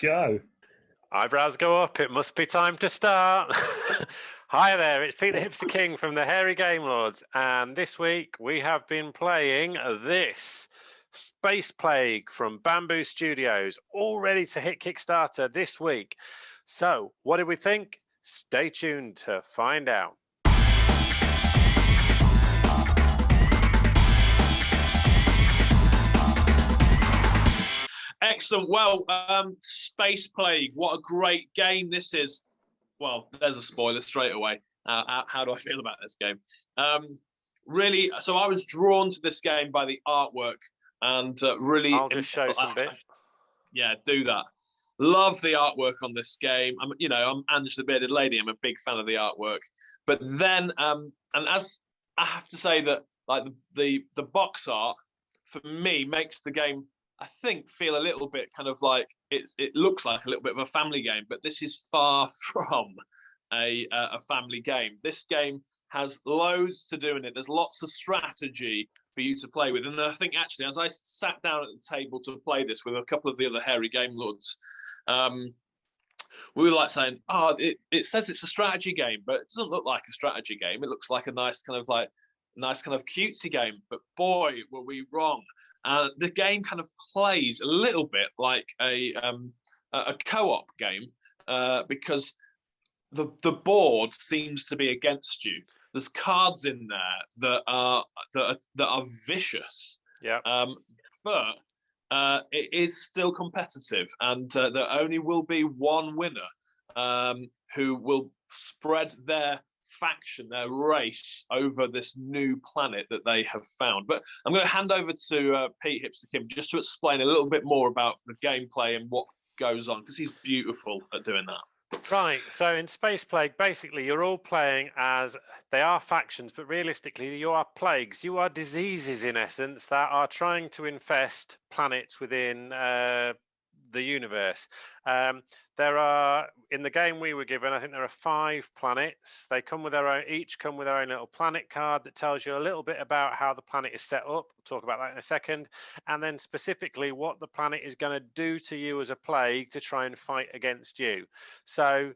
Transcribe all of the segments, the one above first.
Joe. Eyebrows go up. It must be time to start. Hi there, it's Pete the Hipster King from the Hairy Game Lords, and this week we have been playing this Space Plague from Bamboo Studios, all ready to hit Kickstarter this week. So, what did we think? Stay tuned to find out. Excellent. Well, Space Plague, what a great game this is. Well, there's a spoiler straight away. How do I feel about this game? Really, so I was drawn to this game by the artwork and really... I'll just show some bit. Yeah, do that. Love the artwork on this game. I'm Ange the Bearded Lady. I'm a big fan of the artwork. But then, and as I have to say that, like the box art for me makes the game, I think, feel a little bit kind of like it looks like a little bit of a family game, but this is far from a family game. This game has loads to do in it. There's lots of strategy for you to play with. And I think actually, as I sat down at the table to play this with a couple of the other Hairy Game Lords, we were like saying, it says it's a strategy game, but it doesn't look like a strategy game. It looks like a nice kind of cutesy game. But boy, were we wrong. The game kind of plays a little bit like a co-op game because the board seems to be against you. There's cards in there that are vicious. Yeah. But it is still competitive, and there only will be one winner who will spread their faction, their race over this new planet that they have found. But I'm going to hand over to Pete Hipster Kim just to explain a little bit more about the gameplay and what goes on, because he's beautiful at doing that. Right, so in Space Plague, basically you're all playing as, they are factions, but realistically you are plagues. You are diseases in essence that are trying to infest planets within the universe. There are, in the game we were given, I think there are 5 planets. They come with their own, each come with their own little planet card that tells you a little bit about how the planet is set up. We'll talk about that in a second. And then specifically what the planet is going to do to you as a plague to try and fight against you. So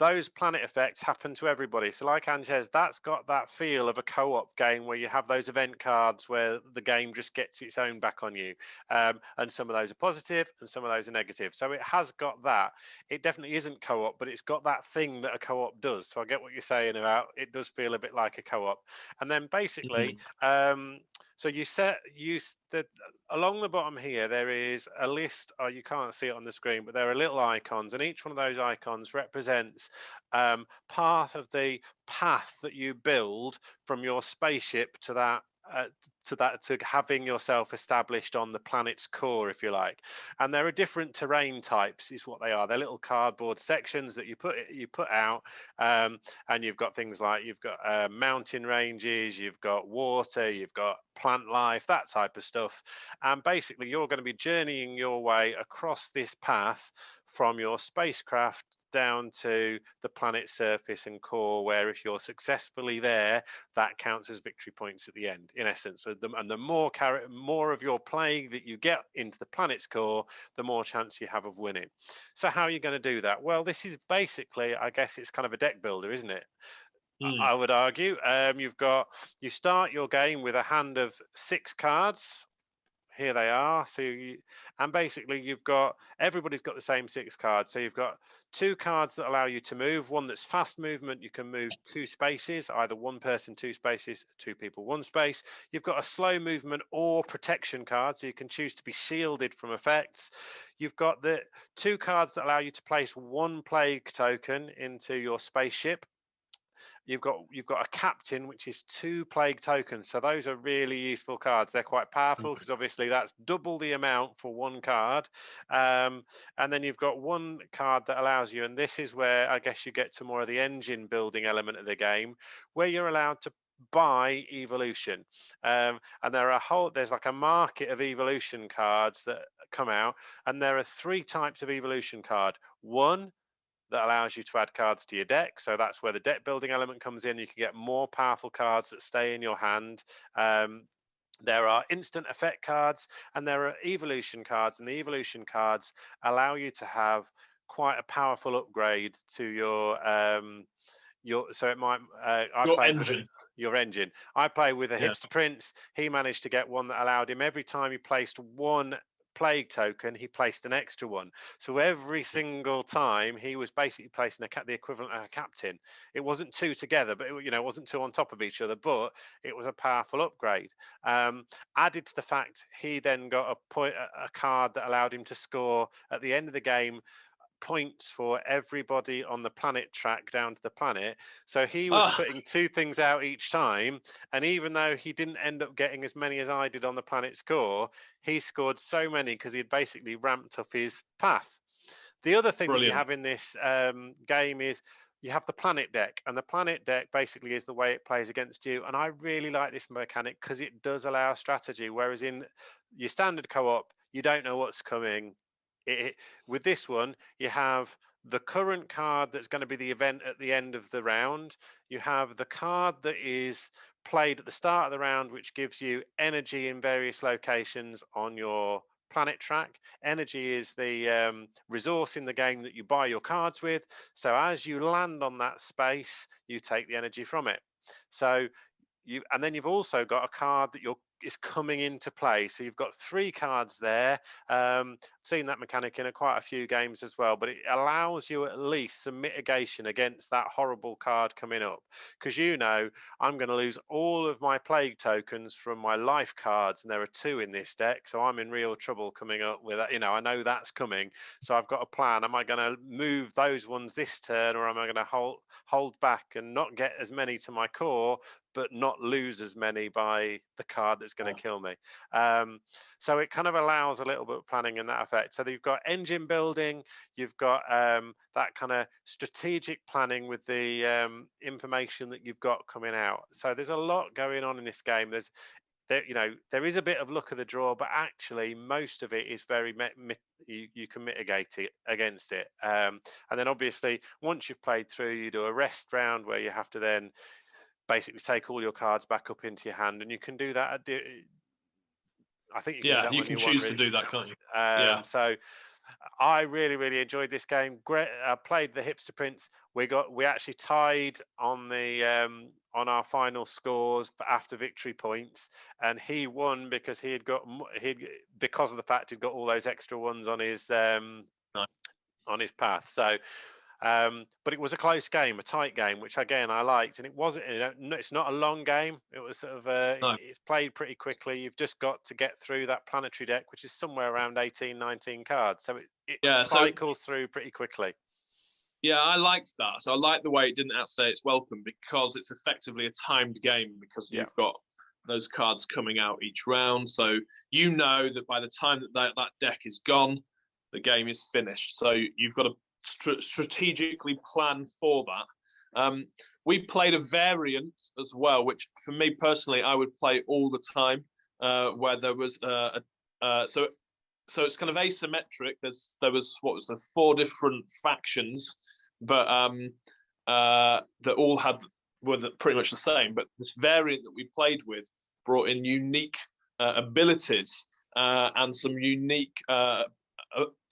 those planet effects happen to everybody. So like Ange says, that's got that feel of a co-op game where you have those event cards where the game just gets its own back on you. And some of those are positive and some of those are negative. So it has got that. It definitely isn't co-op, but it's got that thing that a co-op does. So I get what you're saying about it does feel a bit like a co-op. And then basically, so along the bottom here, there is a list. Oh, you can't see it on the screen, but there are little icons, and each one of those icons represents part of the path that you build from your spaceship to having yourself established on the planet's core, if you like. And there are different terrain types, is what they are. They're little cardboard sections that you put out, and you've got things like mountain ranges, you've got water, you've got plant life, that type of stuff. And basically, you're going to be journeying your way across this path from your spacecraft down to the planet's surface and core, where if you're successfully there, that counts as victory points at the end, in essence. And the more of your plague that you get into the planet's core, the more chance you have of winning. So how are you going to do that? Well, this is basically, I guess it's kind of a deck builder, isn't it? I would argue. You start your game with a hand of 6 cards. Here they are. And basically everybody's got the same 6 cards. So you've got 2 cards that allow you to move. One that's fast movement. You can move 2 spaces, either 1 person 2 spaces, 2 people 1 space. You've got a slow movement or protection card, so you can choose to be shielded from effects. You've got the 2 cards that allow you to place 1 plague token into your spaceship. You've got a captain, which is 2 plague tokens. So those are really useful cards. They're quite powerful because obviously that's double the amount for 1 card. And then you've got 1 card that allows you, and this is where I guess you get to more of the engine building element of the game, where you're allowed to buy evolution. And there's like a market of evolution cards that come out, and there are 3 types of evolution card. One that allows you to add cards to your deck. So that's where the deck building element comes in. You can get more powerful cards that stay in your hand. There are instant effect cards and there are evolution cards, and the evolution cards allow you to have quite a powerful upgrade to your. So it might. I Your played with it. engine. Your engine. I played with a Yeah. hipster prince. He managed to get one that allowed him every time he placed one plague token, he placed an extra one. So every single time he was basically placing the equivalent of a captain. It wasn't two together, but it wasn't two on top of each other, but it was a powerful upgrade. Added to the fact he then got a card that allowed him to score at the end of the game points for everybody on the planet track down to the planet. So he was putting two things out each time. And even though he didn't end up getting as many as I did on the planet score, he scored so many because he had basically ramped up his path. The other thing that you have in this game is you have the planet deck, and the planet deck basically is the way it plays against you. And I really like this mechanic because it does allow strategy, whereas in your standard co-op, you don't know what's coming. With this one, you have the current card that's going to be the event at the end of the round. You have the card that is played at the start of the round, which gives you energy in various locations on your planet track. Energy is the resource in the game that you buy your cards with. So as you land on that space, you take the energy from it. So and then you've also got a card that is coming into play. So you've got 3 cards there. Seen that mechanic in quite a few games as well, but it allows you at least some mitigation against that horrible card coming up. Because I'm going to lose all of my plague tokens from my life cards, and there are 2 in this deck, so I'm in real trouble coming up with that. I know that's coming, so I've got a plan. Am I going to move those ones this turn, or am I going to hold back and not get as many to my core, but not lose as many by the card that's going to kill me? So it kind of allows a little bit of planning in that effect. So you've got engine building, you've got that kind of strategic planning with the information that you've got coming out. So there's a lot going on in this game. There is a bit of luck of the draw, but actually most of it is very you can mitigate it against it. And then obviously once you've played through, you do a rest round where you have to then basically take all your cards back up into your hand, and you can do that I think you can do that you when can you want, choose to do that, can't you? So I really, really enjoyed this game. Great. I played the hipster prince. We actually tied on the on our final scores after victory points, and he won because because of the fact he'd got all those extra ones on his on his path. So but it was a close game, a tight game, which again I liked, and it wasn't. It's not a long game. It was sort of it's played pretty quickly. You've just got to get through that planetary deck, which is somewhere around 18, 19 cards. So it cycles through pretty quickly. Yeah, I liked that. So I like the way it didn't outstay its welcome, because it's effectively a timed game, because you've got those cards coming out each round. So you know that by the time that deck is gone, the game is finished. So you've got to strategically plan for that. We played a variant as well, which for me personally, I would play all the time, where there was so it's kind of asymmetric. There was 4 different factions, but that all were pretty much the same. But this variant that we played with brought in unique abilities and some unique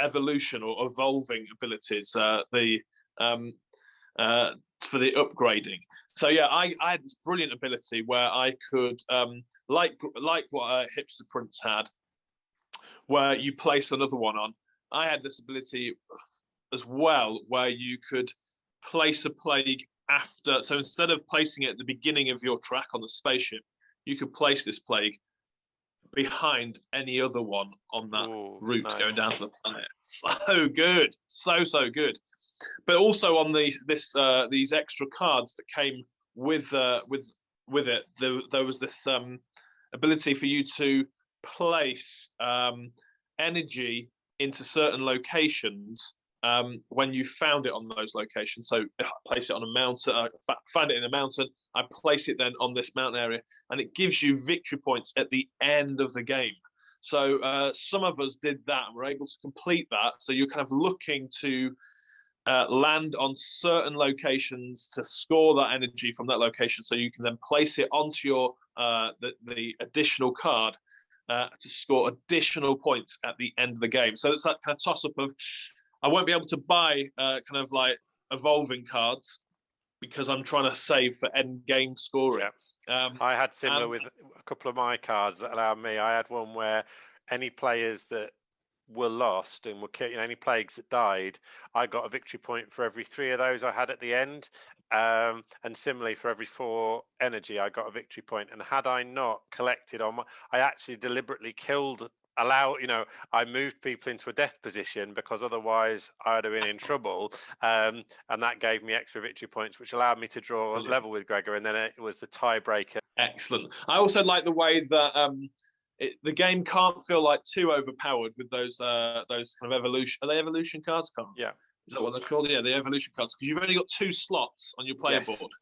evolution or evolving abilities for the upgrading. So yeah, I had this brilliant ability where I could like what Hipster Prince had, where you place another one on. I had this ability as well where you could place a plague after. So instead of placing it at the beginning of your track on the spaceship, you could place this plague behind any other one on that route going down to the planet. So good, so good. But also on these extra cards that came with it, there was this ability for you to place energy into certain locations when you found it on those locations. So place it on a mountain, find it in a mountain, I place it then on this mountain area, and it gives you victory points at the end of the game. So some of us did that and were able to complete that. So you're kind of looking to land on certain locations to score that energy from that location, so you can then place it onto your the additional card to score additional points at the end of the game. So it's that kind of toss up of I won't be able to buy kind of like evolving cards because I'm trying to save for end game scoring. I had similar with a couple of my cards that allowed me. I had one where any players that were lost and were any plagues that died, I got a victory point for every 3 of those I had at the end. And similarly, for every 4 energy, I got a victory point. And had I not collected on I actually deliberately I moved people into a death position because otherwise I'd have been in trouble. And that gave me extra victory points, which allowed me to draw level with Gregor. And then it was the tiebreaker. Excellent. I also like the way that the game can't feel like too overpowered with those kind of evolution. Are they evolution cards? Yeah. Is that what they're called? Yeah, the evolution cards, because you've only got 2 slots on your player board.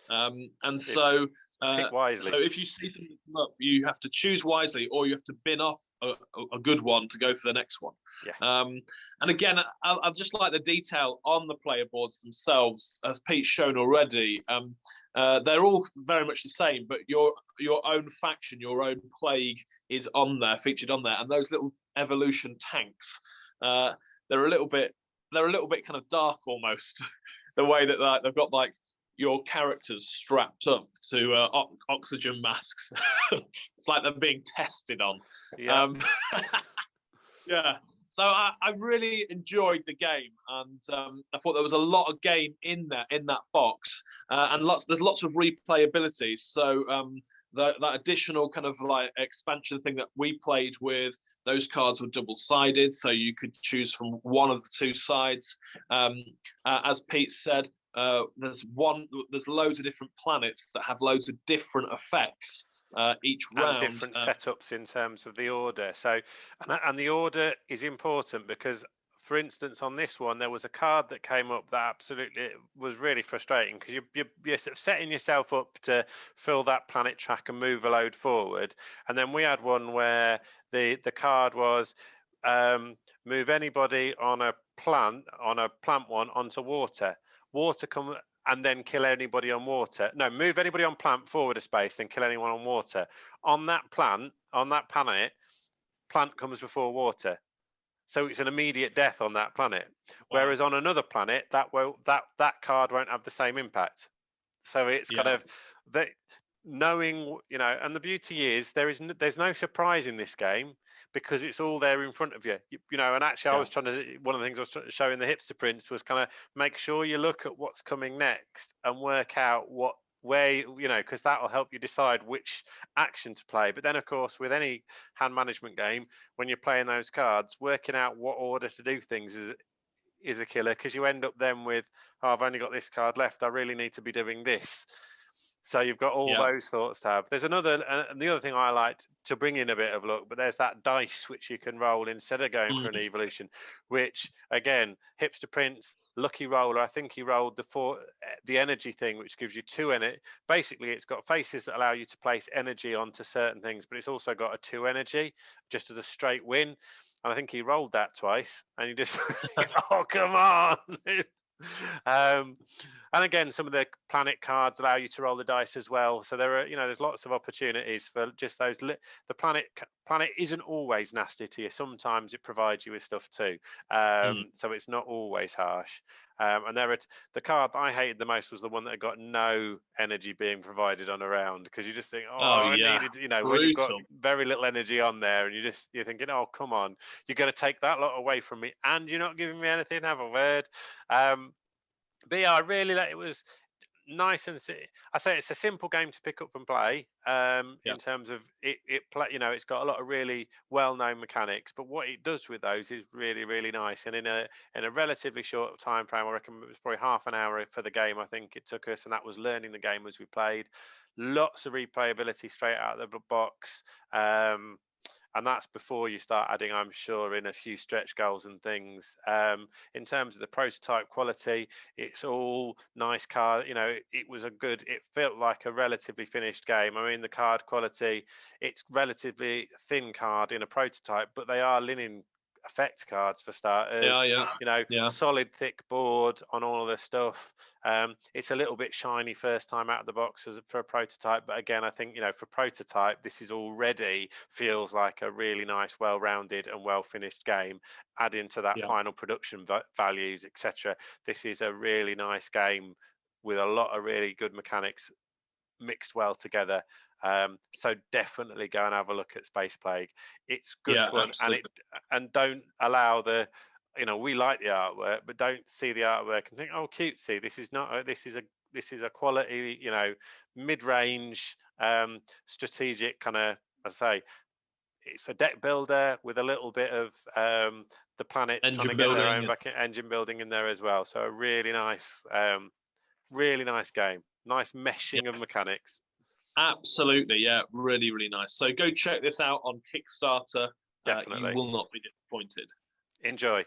And so pick wisely. So if you see something come up, you have to choose wisely, or you have to bin off a good one to go for the next one. Yeah. And again, I just like the detail on the player boards themselves, as Pete's shown already. They're all very much the same, but your own faction, your own plague is on there, featured on there, and those little evolution tanks, they're a little bit kind of dark almost. The way that they've got like your characters strapped up to oxygen masks. It's like they're being tested on. Yeah. Yeah. So I really enjoyed the game, and I thought there was a lot of game in that box, and there's lots of replayability. So that additional kind of like expansion thing that we played with, those cards were double-sided, so you could choose from one of the 2 sides. As Pete said, there's loads of different planets that have loads of different effects each round. And different setups in terms of the order. So, and the order is important because, for instance, on this one, there was a card that came up that absolutely was really frustrating because you're sort of setting yourself up to fill that planet track and move a load forward. And then we had one where the card was move anybody on a plant one onto water. Water come and then kill anybody on water. No, move anybody on plant forward a space, then kill anyone on water. On that planet, plant comes before water. So it's an immediate death on that planet. Whereas on another planet, that card won't have the same impact. So it's kind of that knowing, and the beauty is there's no surprise in this game because it's all there in front of you. And actually I was trying to, one of the things I was trying to show in the Hipster Prints was kind of make sure you look at what's coming next and work out because that'll help you decide which action to play. But then, of course, with any hand management game, when you're playing those cards, working out what order to do things is a killer because you end up then with, I've only got this card left. I really need to be doing this. So you've got all those thoughts to have. There's another, and the other thing I liked to bring in a bit of luck, but there's that dice which you can roll instead of going for an evolution, which again, Hipster Prince, lucky roller. I think he rolled the energy thing, which gives you 2 energy. Basically, it's got faces that allow you to place energy onto certain things, but it's also got a 2 energy just as a straight win. And I think he rolled that twice, and you just, oh come on. And again, some of the planet cards allow you to roll the dice as well. So there are, there's lots of opportunities for just those. The planet isn't always nasty to you. Sometimes it provides you with stuff too. So it's not always harsh. And the card I hated the most was the one that got no energy being provided on a round because you just think, I needed, when you've got very little energy on there, and you're thinking, oh come on, you're going to take that lot away from me, and you're not giving me anything. Have a word. But yeah, I really like it. Was nice, and I say it's a simple game to pick up and play. In terms of it's got a lot of really well-known mechanics, but what it does with those is really, really nice. And in a relatively short time frame, I reckon it was probably half an hour for the game. I think it took us, and that was learning the game as we played. Lots of replayability straight out of the box. And that's before you start adding, I'm sure, in a few stretch goals and things. In terms of the prototype quality, it's all nice card. It felt like a relatively finished game. I mean, the card quality, it's relatively thin card in a prototype, but they are linen effect cards for starters. Yeah. Solid thick board on all of the stuff. It's a little bit shiny first time out of the box for a prototype, but again, I think for prototype, this is already feels like a really nice, well-rounded and well-finished game. Add into that final production values, etc. This is a really nice game with a lot of really good mechanics mixed well together. So definitely go and have a look at Space Plague. It's good fun, and don't allow the we like the artwork, but don't see the artwork and think, oh, cutesy. This is not. This is a quality, mid-range, strategic kind of. I say, it's a deck builder with a little bit of the planets trying to get their own engine building in there as well. So a really nice game. Nice meshing of mechanics. Absolutely, yeah, really, really nice. So go check this out on Kickstarter. Definitely. You will not be disappointed. Enjoy.